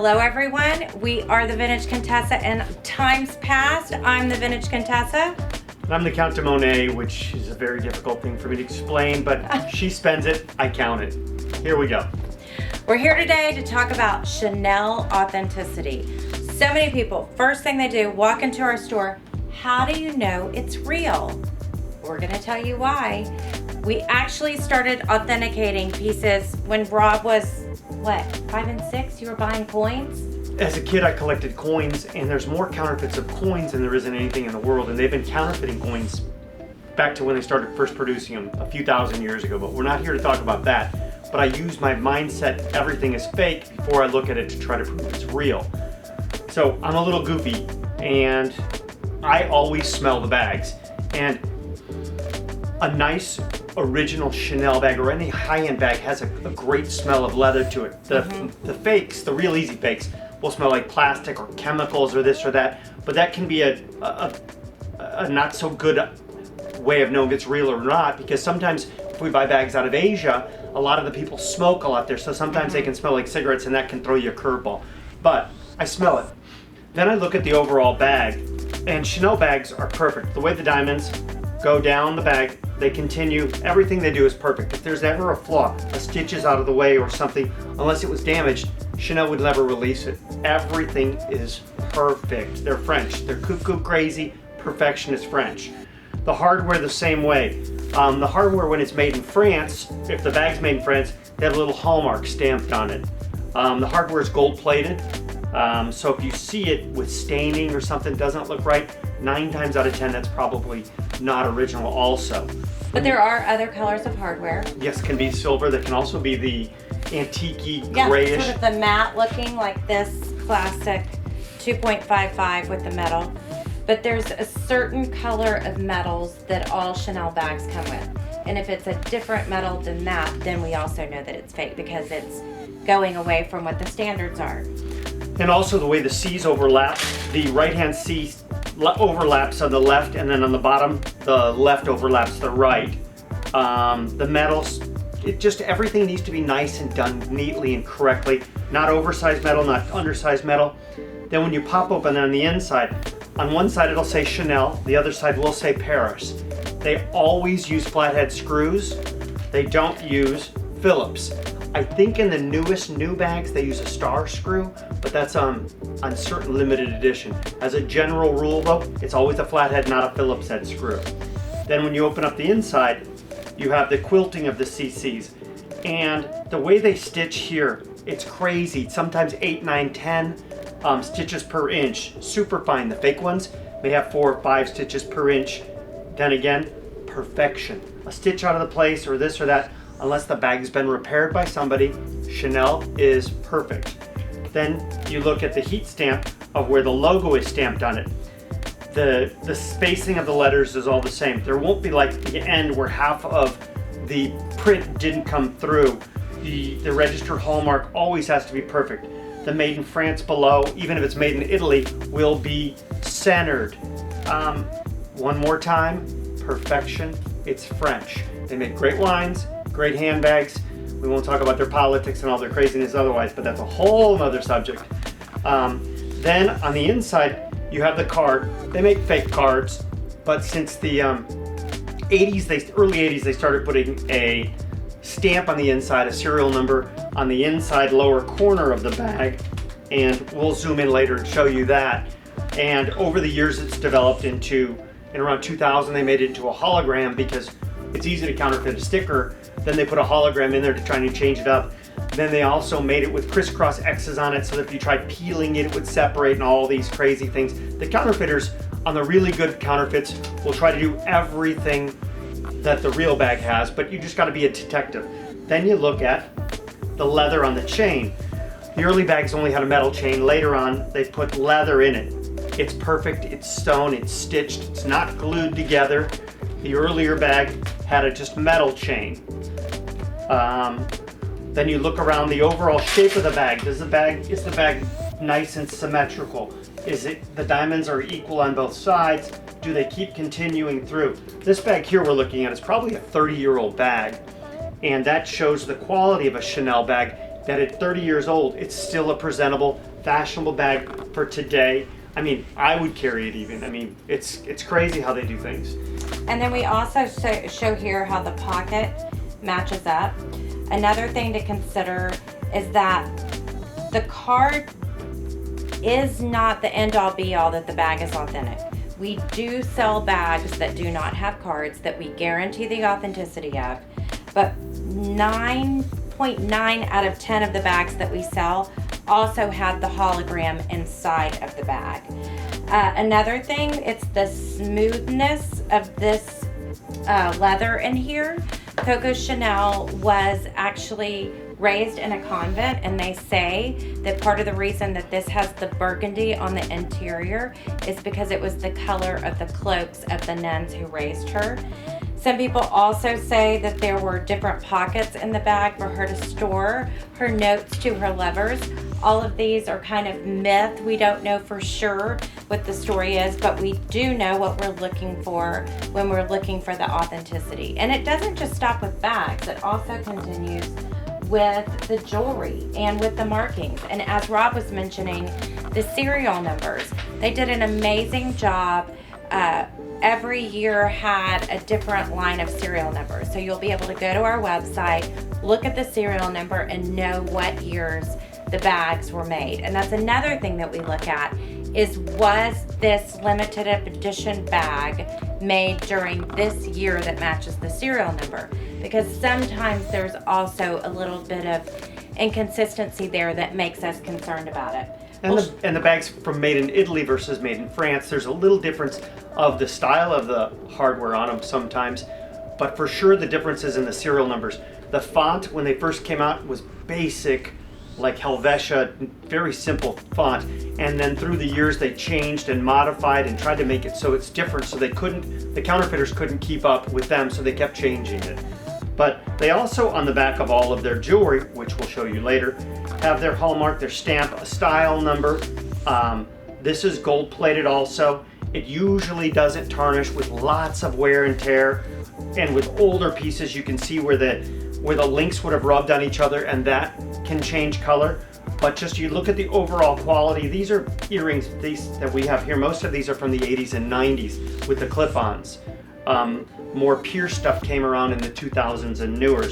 Hello everyone, we are the Vintage Contessa and times past. I'm the Vintage Contessa. And I'm the Count de Monet, which is a very difficult thing for me to explain, but she spends it, I count it. Here we go. We're here today to talk about Chanel authenticity. So many people, first thing they do, walk into our store, how do you know it's real? We're gonna tell you why. We actually started authenticating pieces when Rob was, what, 5 and 6? You were buying coins? As a kid, I collected coins, and there's more counterfeits of coins than there is in anything in the world, and they've been counterfeiting coins back to when they started first producing them a few thousand years ago, but we're not here to talk about that. But I use my mindset, everything is fake, before I look at it to try to prove it's real. So I'm a little goofy, and I always smell the bags. And a nice original Chanel bag or any high-end bag has a great smell of leather to it. The fakes, the real easy fakes, will smell like plastic or chemicals or this or that, but that can be a not so good way of knowing if it's real or not, because sometimes if we buy bags out of Asia, a lot of the people smoke a lot there, so sometimes they can smell like cigarettes and that can throw you a curveball. But I smell it. Then I look at the overall bag, and Chanel bags are perfect. The way the diamonds go down the bag, they continue, everything they do is perfect. If there's ever a flaw, a stitch is out of the way or something, unless it was damaged, Chanel would never release it. Everything is perfect. They're French. They're cuckoo crazy. Perfection is French. The hardware the same way. The hardware, when it's made in France, if the bag's made in France, they have a little hallmark stamped on it. The hardware is gold plated. So if you see it with staining or something doesn't look right, 9 times out of 10 that's probably not original also. But there are other colors of hardware. Yes, can be silver. That can also be the antique-y, Yeah, grayish. sort of the matte looking, like this classic 2.55 with the metal. But there's a certain color of metals that all Chanel bags come with. And if it's a different metal than that, then we also know that it's fake because it's going away from what the standards are. And also the way the C's overlap, the right-hand C overlaps on the left, and then on the bottom, the left overlaps the right. The metals, everything needs to be nice and done neatly and correctly. Not oversized metal, not undersized metal. Then when you pop open on the inside, on one side it'll say Chanel, the other side will say Paris. They always use flathead screws. They don't use Phillips. I think in the newest new bags they use a star screw, but that's on certain limited edition. As a general rule though, it's always a flathead, not a Phillips head screw. Then when you open up the inside, you have the quilting of the CCs. And the way they stitch here, it's crazy. Sometimes 8, 9, 10 stitches per inch. Super fine. The fake ones may have 4 or 5 stitches per inch. Then again, perfection. A stitch out of the place or this or that, unless the bag has been repaired by somebody, Chanel is perfect. Then you look at the heat stamp of where the logo is stamped on it. The spacing of the letters is all the same. There won't be like the end where half of the print didn't come through. The registered hallmark always has to be perfect. The made in France below, even if it's made in Italy, will be centered. One more time, perfection, it's French. They make great wines, great handbags. We won't talk about their politics and all their craziness otherwise, but that's a whole other subject. Then on the inside, you have the card. They make fake cards, but since the early 80s, they started putting a stamp on the inside, a serial number on the inside lower corner of the bag, and we'll zoom in later and show you that. And over the years, it's developed into, in around 2000, they made it into a hologram because it's easy to counterfeit a sticker. Then they put a hologram in there to try and change it up. Then they also made it with crisscross X's on it so that if you tried peeling it, it would separate and all these crazy things. The counterfeiters on the really good counterfeits will try to do everything that the real bag has, but you just got to be a detective. Then you look at the leather on the chain. The early bags only had a metal chain. Later on, they put leather in it. It's perfect, it's sewn, it's stitched, it's not glued together. The earlier bag had a just metal chain. Then you look around the overall shape of the bag. Is the bag nice and symmetrical? The diamonds are equal on both sides? Do they keep continuing through? This bag here we're looking at is probably a 30-year-old bag, and that shows the quality of a Chanel bag, that at 30 years old, it's still a presentable, fashionable bag for today. I mean, I would carry it even. I mean, it's crazy how they do things. And then we also show here how the pocket matches up. Another thing to consider is that the card is not the end-all be-all that the bag is authentic. We do sell bags that do not have cards that we guarantee the authenticity of, but 9.9 out of 10 of the bags that we sell also have the hologram inside of the bag. Another thing, it's the smoothness of this leather in here. Coco Chanel was actually raised in a convent, and they say that part of the reason that this has the burgundy on the interior is because it was the color of the cloaks of the nuns who raised her. Some people also say that there were different pockets in the bag for her to store her notes to her lovers. All of these are kind of myth. We don't know for sure what the story is, but we do know what we're looking for when we're looking for the authenticity. And it doesn't just stop with bags, it also continues with the jewelry and with the markings. And as Rob was mentioning, the serial numbers, they did an amazing job. Every year had a different line of serial numbers. So you'll be able to go to our website, look at the serial number, and know what years the bags were made. And that's another thing that we look at is, was this limited edition bag made during this year that matches the serial number? Because sometimes there's also a little bit of inconsistency there that makes us concerned about it. And the bags from made in Italy versus made in France, there's a little difference of the style of the hardware on them sometimes, but for sure the difference is in the serial numbers. The font, when they first came out, was basic, like Helvetia, very simple font, and then through the years they changed and modified and tried to make it so it's different, so the counterfeiters couldn't keep up with them, so they kept changing it. But they also, on the back of all of their jewelry, which we'll show you later, have their hallmark, their stamp, a style number. This is gold plated also. It usually doesn't tarnish with lots of wear and tear. And with older pieces, you can see where the links would have rubbed on each other, and that can change color. But just you look at the overall quality. These are earrings, these that we have here. Most of these are from the 80s and 90s with the clip-ons. More pure stuff came around in the 2000s and newer.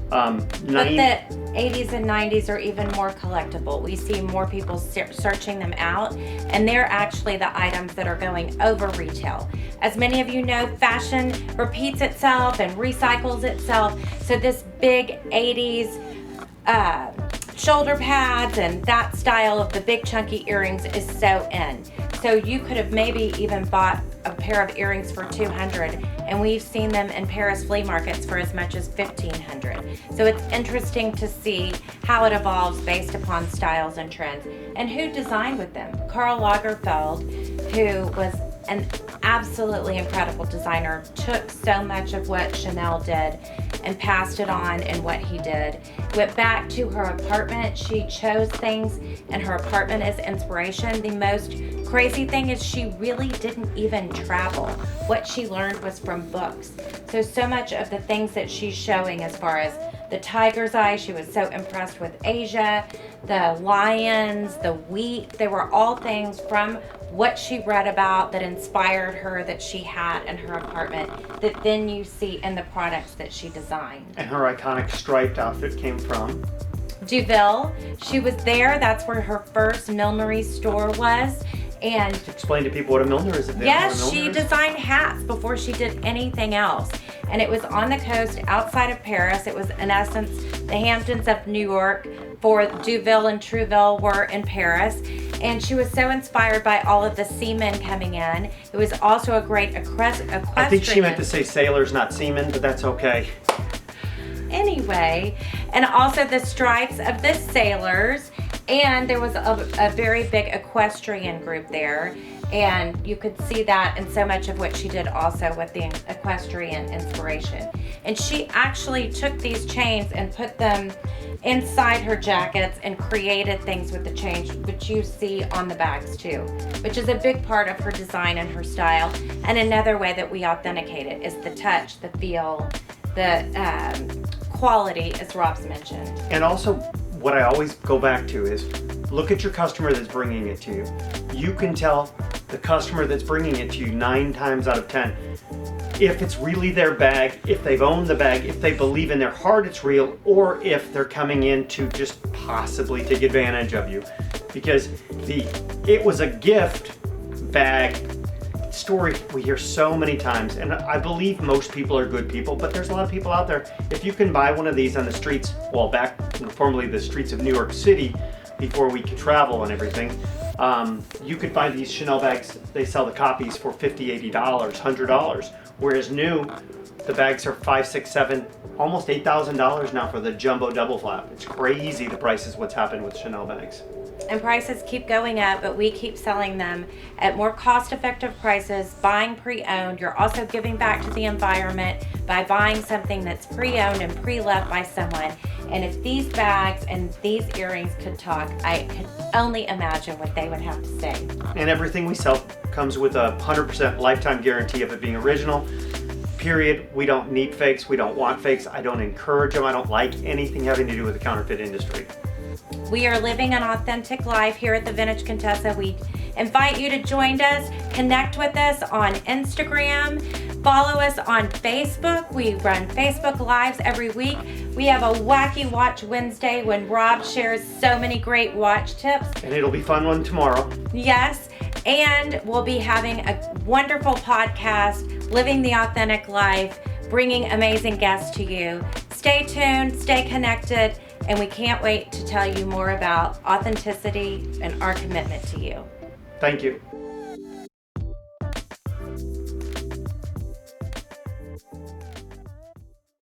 But the 80s and 90s are even more collectible. We see more people searching them out, and they're actually the items that are going over retail. As many of you know, fashion repeats itself and recycles itself. So this big 80s shoulder pads and that style of the big chunky earrings is so in. So you could have maybe even bought a pair of earrings for $200, and we've seen them in Paris flea markets for as much as $1,500. So it's interesting to see how it evolves based upon styles and trends. And who designed with them? Karl Lagerfeld, who was an absolutely incredible designer, took so much of what Chanel did and passed it on in what he did. Went back to her apartment. She chose things in her apartment as inspiration. The most crazy thing is she really didn't even travel. What she learned was from books. So much of the things that she's showing as far as the tiger's eye, she was so impressed with Asia, the lions, the wheat, they were all things from what she read about that inspired her, that she had in her apartment, that then you see in the products that she designed. And her iconic striped outfit came from Deauville. She was there. That's where her first millinery store was. And explain to people what a milliner is. Yes, she designed hats before she did anything else. And it was on the coast outside of Paris. It was, in essence, the Hamptons of New York, for Deauville and Trouville were in Paris. And she was so inspired by all of the seamen coming in. It was also a great equestrian. I think she meant to say sailors, not seamen, but that's okay. Anyway, and also the stripes of the sailors. And there was a very big equestrian group there, and you could see that in so much of what she did also with the equestrian inspiration. And she actually took these chains and put them inside her jackets and created things with the chains, which you see on the bags too, which is a big part of her design and her style. And another way that we authenticate it is the touch, the feel, the quality, as Rob's mentioned. And also, what I always go back to is Look at your customer that's bringing it to you. You can tell the customer that's bringing it to you 9 times out of 10 if it's really their bag, if they've owned the bag, if they believe in their heart it's real, or if they're coming in to just possibly take advantage of you. Because it was a gift bag story we hear so many times, and I believe most people are good people, but there's a lot of people out there. If you can buy one of these on the streets, well, back formerly the streets of New York City, before we could travel and everything, you could buy these Chanel bags. They sell the copies for $50, $80, $100, whereas new, the bags are $5, $6, $7, almost $8,000 now for the jumbo double flap. It's crazy the prices what's happened with Chanel bags. And prices keep going up, but we keep selling them at more cost-effective prices, buying pre-owned. You're also giving back to the environment by buying something that's pre-owned and pre-loved by someone. And if these bags and these earrings could talk, I could only imagine what they would have to say. And everything we sell comes with a 100% lifetime guarantee of it being original. Period. We don't need fakes. We don't want fakes. I don't encourage them. I don't like anything having to do with the counterfeit industry. We are living an authentic life here at the Vintage Contessa. We invite you to join us, connect with us on Instagram, follow us on Facebook. We run Facebook Lives every week. We have a Wacky Watch Wednesday when Rob shares so many great watch tips. And it'll be fun one tomorrow. Yes, and we'll be having a wonderful podcast, Living the Authentic Life, bringing amazing guests to you. Stay tuned, stay connected, and we can't wait to tell you more about authenticity and our commitment to you. Thank you.